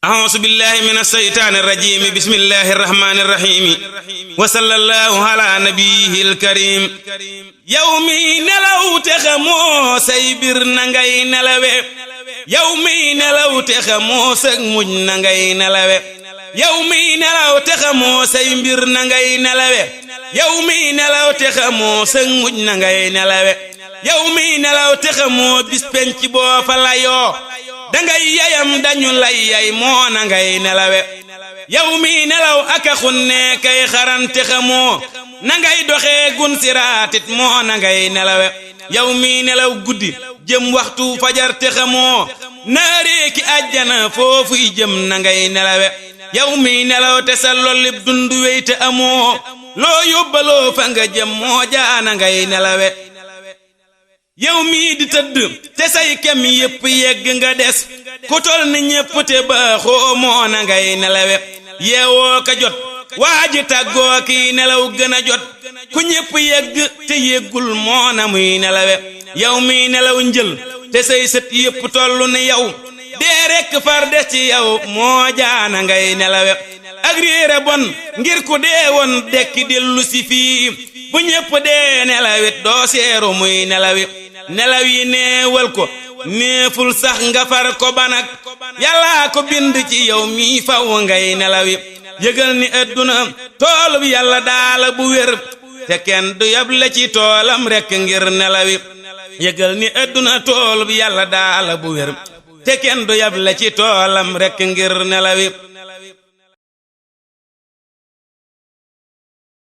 أعوذ بالله من الشيطان الرجيم بسم الله الرحمن الرحيم وصلى الله على نبيه الكريم يومي نلو تخمو سيبر نغاي نلوي يومي نلو تخمو سغمج نغاي نلوي يومي نلو تخمو سيبر نغاي نلوي يومي نلو تخمو سغمج نغاي نلوي يومي نلو تخمو bis penc boo fa layoo dangay yayam dañu lay yay moona ngay nelawe yow mi nelaw aka xunne kay xarante xamoo na ngay doxee gun siraatit moona ngay nelawe yow mi nelaw guddi jëm waxtu fajar te xamoo naareeki àjjana foofuy jëm na ngay nelawe yow mi nelaw te sa lollib dundu weyte amoo loo yóbbaloo fa nga jëm moo jaana ngay nelawe yow mii di tëdd te say kem yépp yegg nga des ku tol ni ñépp te baaxoo moona ngay nelawe yeewoo ka jot waaji tàggoo kii nelaw gën a jot ku ñépp yegg te yeggul moona muy nelawe yow mii nelaw njël te say sët yépp tollu ni yow dee rekk far des ci yow moo jaana ngay nelawe ak réere bon ngir ku dee woon dekki dellu si fii bu ñépp dee nelawit doo seeru muy nelawi nelaw yi neewal ko neeful sax nga far ko banak yàllaa ko bind ci yow mi faw ngay nelawi yëgal ni adduna toolub yàlla daala bu wér te kenn du yable ci toolam rekk ngir nelawi yëgal ni adduna toolub yàlla daala bu wér te kenn du yable ci toolam rekk ngir nelawi